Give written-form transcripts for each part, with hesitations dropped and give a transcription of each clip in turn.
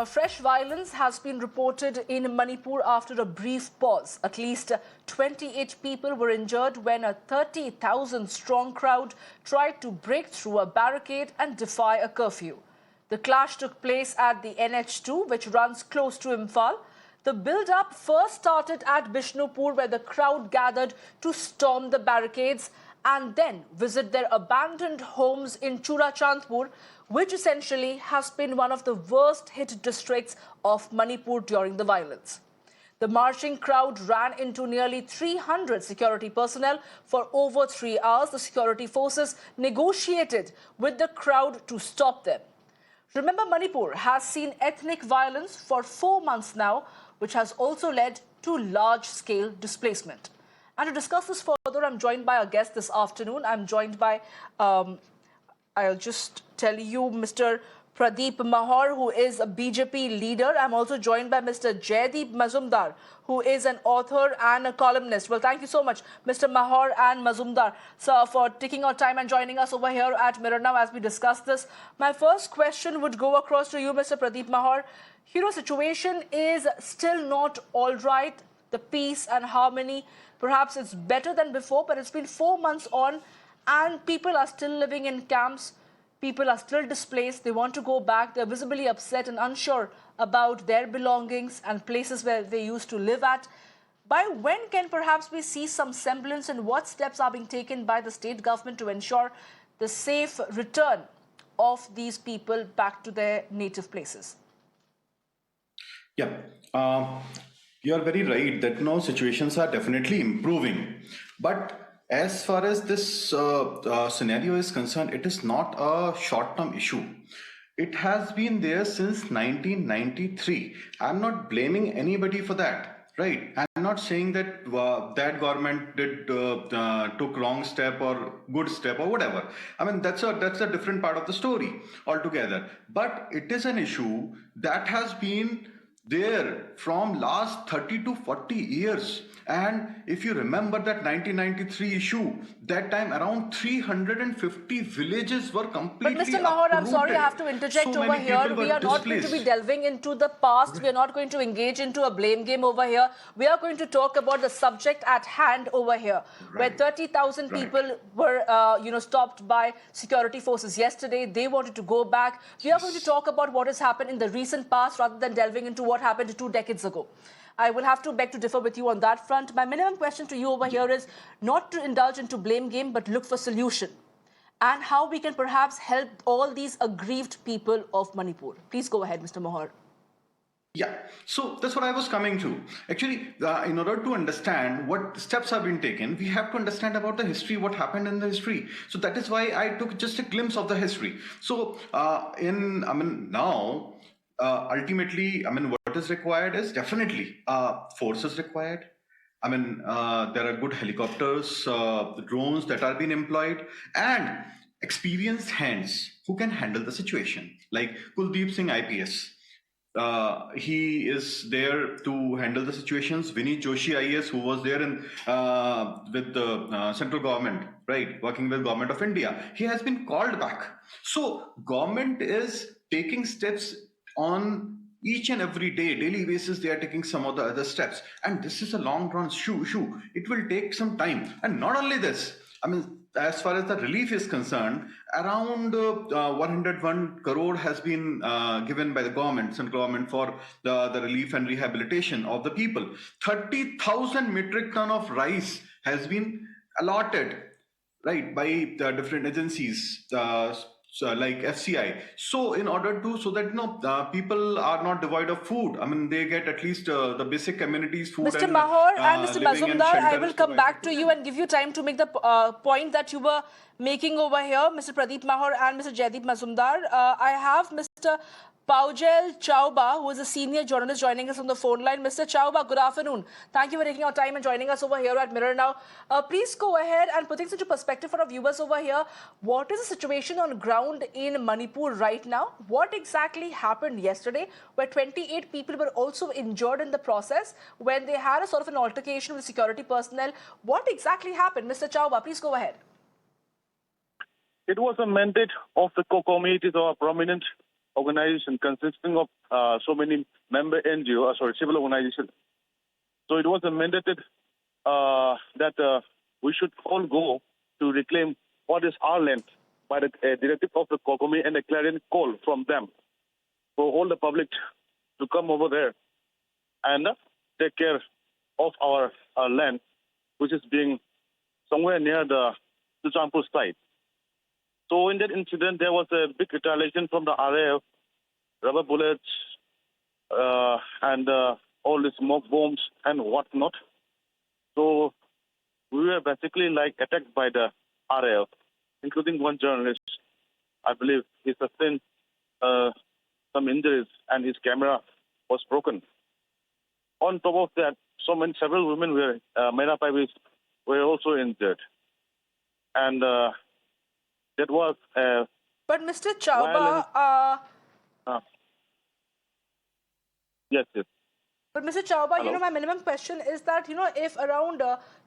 Fresh violence has been reported in Manipur after a brief pause. At least 28 people were injured when a 30,000-strong crowd tried to break through a barricade and defy a curfew. The clash took place at the NH2, which runs close to Imphal. The build-up first started at Bishnupur, where the crowd gathered to storm the barricades and then visit their abandoned homes in Churachandpur, which essentially has been one of the worst hit districts of Manipur during the violence. The marching crowd ran into nearly 300 security personnel for over 3 hours. The security forces negotiated with the crowd to stop them. Remember, Manipur has seen ethnic violence for 4 months now, which has also led to large-scale displacement. And to discuss this further, I'm joined by a guest this afternoon. I'm joined by, I'll just tell you, Mr. Pradeep Mahar, who is a BJP leader. I'm also joined by Mr. Jaideep Mazumdar, who is an author and a columnist. Well, thank you so much, Mr. Mahar and Mazumdar, sir, for taking our time and joining us over here at Mirror Now as we discuss this. My first question would go across to you, Mr. Pradeep Mahar. Situation is still not all right. The peace and harmony, perhaps it's better than before, but it's been 4 months on and people are still living in camps. People are still displaced. They want to go back. They're visibly upset and unsure about their belongings and places where they used to live at. By when can perhaps we see some semblance, and what steps are being taken by the state government to ensure the safe return of these people back to their native places? Yeah. You are very right that situations are definitely improving. But as far as this scenario is concerned, it is not a short-term issue. It has been there since 1993. I'm not blaming anybody for that, right? I'm not saying that that government did took wrong step or good step or whatever. I mean, that's a different part of the story altogether. But it is an issue that has been there from last 30 to 40 years. And if you remember that 1993 issue, that time around 350 villages were completely But Mr. Mahar, I'm sorry, I have to interject so over here. We are not going to be delving into the past. Right. We are not going to engage into a blame game over here. We are going to talk about the subject at hand over here, right, where 30,000 people were, stopped by security forces yesterday. They wanted to go back. We are going to talk about what has happened in the recent past rather than delving into what happened 2 decades ago. I will have to beg to differ with you on that front. My minimum question to you over here is not to indulge into blame game, but look for solution and how we can perhaps help all these aggrieved people of Manipur. Please go ahead, Mr. Mohar. Yeah, so that's what I was coming to. Actually, in order to understand what steps have been taken, we have to understand about the history, what happened in the history. So that is why I took just a glimpse of the history. So now, ultimately, what is required is definitely forces required. There are good helicopters, drones that are being employed, and experienced hands who can handle the situation, like Kuldeep Singh IPS. He is there to handle the situations. Vinit Joshi IAS, who was there with the central government, right, working with government of India, he has been called back. So government is taking steps on each and every daily basis. They are taking some of the other steps, and this is a long run issue. It will take some time. And not only this, as far as the relief is concerned, around 101 crore has been given by the government, central government, for the relief and rehabilitation of the people. 30,000 metric ton of rice has been allotted, right, by the different agencies, like FCI. So in order to, so that people are not devoid of food. They get at least the basic amenities, food. Mr. Mahar and Mr. Mazumdar, I will come back to you and give you time to make the point that you were making over here, Mr. Pradeep Mahar and Mr. Jaideep Mazumdar. I have Mr. Paujel Chauba, who is a senior journalist, joining us on the phone line. Mr. Chauba, good afternoon. Thank you for taking our time and joining us over here at Mirror Now. Please go ahead and put things into perspective for our viewers over here. What is the situation on ground in Manipur right now? What exactly happened yesterday, where 28 people were also injured in the process when they had a sort of an altercation with security personnel? What exactly happened? Mr. Chauba, please go ahead. It was a mandate of the core communities or prominent organization consisting of so many member civil organizations. So it was mandated that we should all go to reclaim what is our land by the directive of the COCOMI and a clarion call from them for all the public to come over there and take care of our land, which is being somewhere near the Bishnupur site. So in that incident, there was a big retaliation from the RAF, rubber bullets, and all the smoke bombs and whatnot. So we were basically like attacked by the RAF, including one journalist. I believe he sustained some injuries and his camera was broken. On top of that, several women were, were also injured. And that was But Mr. Chauba, yes. But Mr. Chauba, Hello? my minimum question is that, if around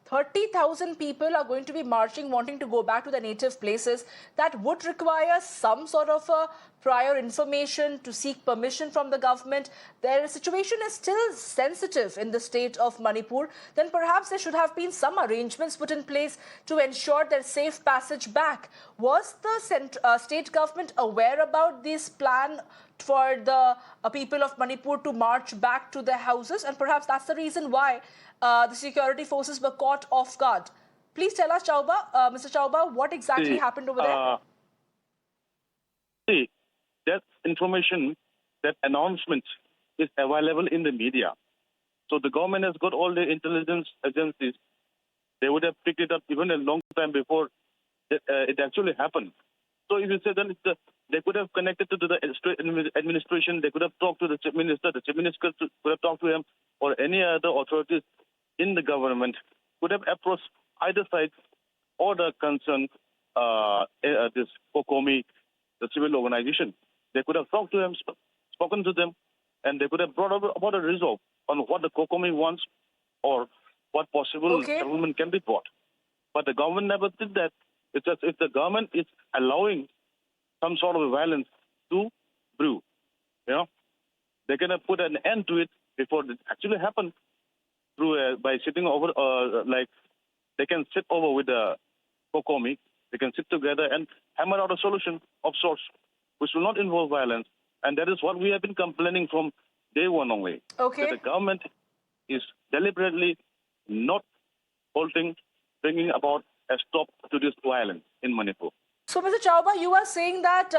30,000 people are going to be marching, wanting to go back to their native places, that would require some sort of a prior information to seek permission from the government. Their situation is still sensitive in the state of Manipur. Then perhaps there should have been some arrangements put in place to ensure their safe passage back. Was the state government aware about this plan for the people of Manipur to march back to their houses? And perhaps that's the reason why the security forces were caught off guard. Please tell us, Mr. Chauba, what exactly happened over there? That information, that announcement is available in the media. So the government has got all the intelligence agencies. They would have picked it up even a long time before it actually happened. So if you say then they could have connected to the administration, they could have talked to the chief minister could have talked to him, or any other authorities in the government could have approached either side or the concerned this COCOMI, the civil organization. They could have talked to him, spoken to them, and they could have brought about a resolve on what the COCOMI wants or what possible settlement can be brought. But the government never did that. It's as if the government is allowing some sort of violence to brew. They can have put an end to it before it actually happened through by sitting over, they can sit over with the COCOMI. They can sit together and hammer out a solution of sorts, which will not involve violence. And that is what we have been complaining from day one only. That the government is deliberately not bringing about a stop to this violence in Manipur. So, Mr. Chauba, you are saying that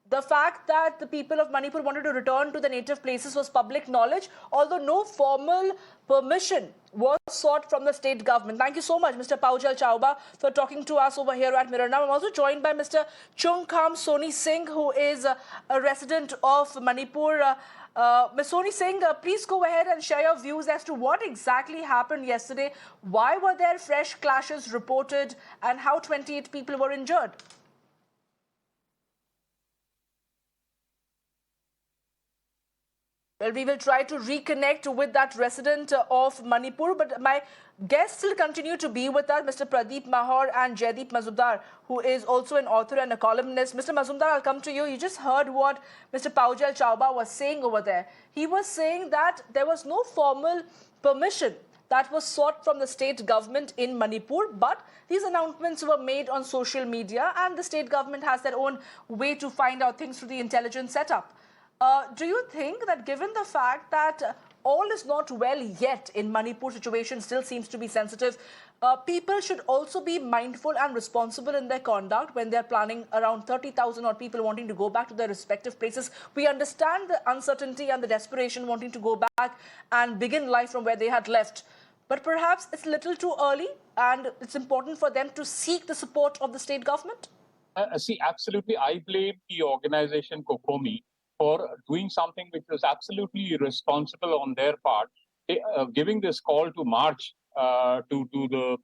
the fact that the people of Manipur wanted to return to the native places was public knowledge, although no formal permission was sought from the state government. Thank you so much, Mr. Paujal Chauba, for talking to us over here at Mirror. Now, I'm also joined by Mr. Chungkham Soni Singh, who is a resident of Manipur. Ms. Soni Singh, please go ahead and share your views as to what exactly happened yesterday. Why were there fresh clashes reported and how 28 people were injured? Well, we will try to reconnect with that resident of Manipur, but my guests still continue to be with us, Mr. Pradeep Mahar and Jaideep Mazumdar, who is also an author and a columnist. Mr. Mazumdar, I'll come to you. You just heard what Mr. Paujal Chauba was saying over there. He was saying that there was no formal permission that was sought from the state government in Manipur, but these announcements were made on social media and the state government has their own way to find out things through the intelligence setup. Do you think that given the fact that all is not well yet in Manipur, situation still seems to be sensitive, people should also be mindful and responsible in their conduct when they're planning around 30,000 odd people wanting to go back to their respective places? We understand the uncertainty and the desperation wanting to go back and begin life from where they had left. But perhaps it's a little too early and it's important for them to seek the support of the state government? See, absolutely. I blame the organization COCOMI for doing something which was absolutely irresponsible on their part, giving this call to march to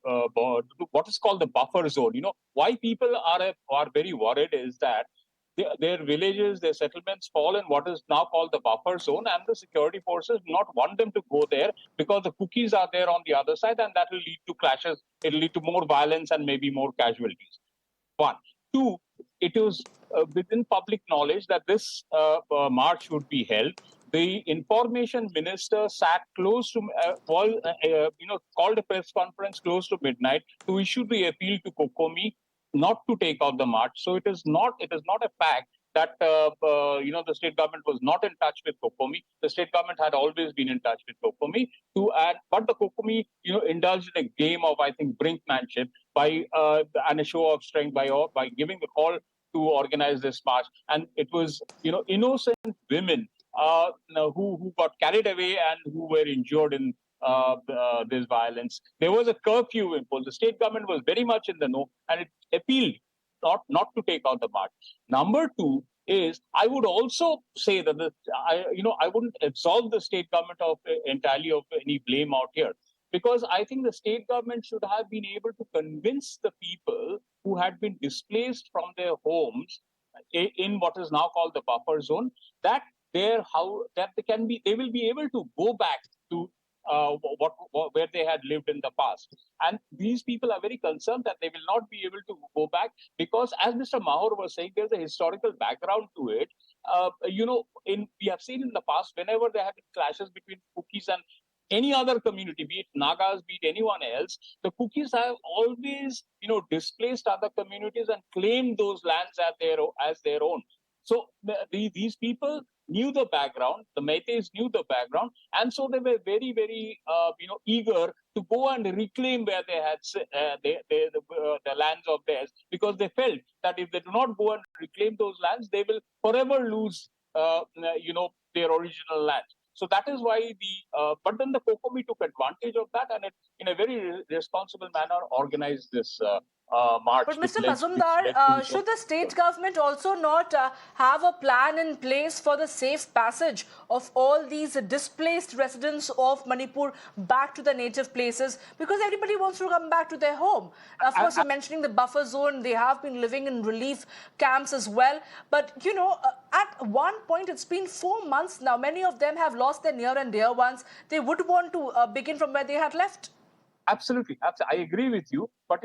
what is called the buffer zone. Why people are very worried is that their villages, their settlements fall in what is now called the buffer zone, and the security forces do not want them to go there because the cookies are there on the other side, and that will lead to clashes. It will lead to more violence and maybe more casualties. One. Two, it was within public knowledge that this march would be held. The information minister sat close to, called a press conference close to midnight to issue the appeal to Kokomi not to take out the march. So it is not a fact that the state government was not in touch with Kokomi. The state government had always been in touch with Kokomi. But the Kokomi indulged in a game of, I think, brinkmanship and a show of strength by giving the call to organize this march. And it was innocent women who got carried away and who were injured in this violence. There was a curfew imposed. The state government was very much in the know, and it appealed not to take out the march. Number two is, I would also say that I wouldn't absolve the state government of entirely of any blame out here, because I think the state government should have been able to convince the people who had been displaced from their homes in what is now called the buffer zone, that they will be able to go back to where they had lived in the past. And these people are very concerned that they will not be able to go back because, as Mr. Mahor was saying, there's a historical background to it. We have seen in the past, whenever there have been clashes between Kukis and any other community, be it Nagas, be it anyone else, the Kukis have always, displaced other communities and claimed those lands as their own. So these people knew the background, the Meiteis knew the background, and so they were very, very, eager to go and reclaim where they had the lands of theirs, because they felt that if they do not go and reclaim those lands, they will forever lose, their original lands. So that is why but then the Kokomi took advantage of that, and it, in a very responsible manner, organized this march. But Mr. Mazumdar, should the state government also not have a plan in place for the safe passage of all these displaced residents of Manipur back to their native places? Because everybody wants to come back to their home. Of course, you're mentioning the buffer zone. They have been living in relief camps as well. But, at one point, it's been 4 months now. Many of them have lost their near and dear ones. They would want to begin from where they had left. Absolutely. I agree with you. But,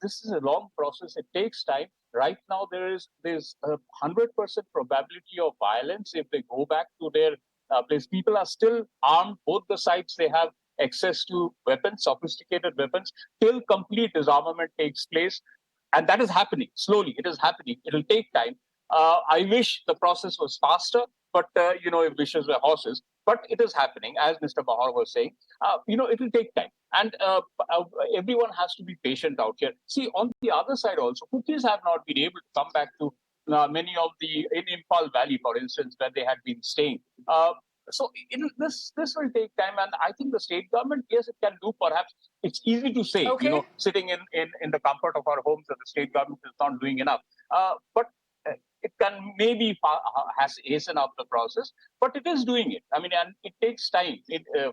this is a long process. It takes time. Right now, there's a 100% probability of violence if they go back to their place. People are still armed. Both the sides, they have access to weapons, sophisticated weapons, till complete disarmament takes place. And that is happening slowly. It is happening. It will take time. I wish the process was faster, but, if wishes were horses. But it is happening, as Mr. Mahar was saying. It will take time. And everyone has to be patient out here. See, on the other side also, Kukis have not been able to come back to many of in Imphal Valley, for instance, where they had been staying. So this will take time. And I think the state government, yes, it can do. Perhaps it's easy to say, okay, sitting in the comfort of our homes, that the state government is not doing enough. But it can maybe hasten up the process, but it is doing it. I mean, and it takes time.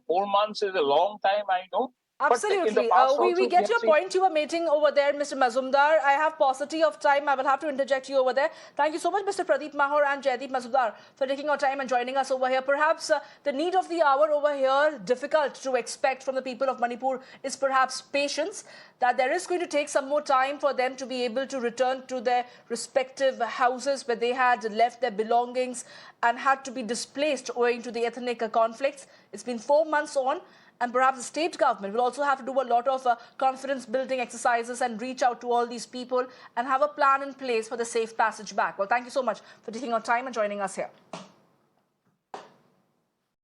4 months is a long time, I know. Absolutely. We get your point you were making over there, Mr. Mazumdar. I have paucity of time. I will have to interject you over there. Thank you so much, Mr. Pradeep Mahor and Jaideep Mazumdar, for taking your time and joining us over here. Perhaps the need of the hour over here, difficult to expect from the people of Manipur, is perhaps patience, that there is going to take some more time for them to be able to return to their respective houses where they had left their belongings and had to be displaced owing to the ethnic conflicts. It's been 4 months on. And perhaps the state government will also have to do a lot of confidence-building exercises and reach out to all these people and have a plan in place for the safe passage back. Well, thank you so much for taking your time and joining us here.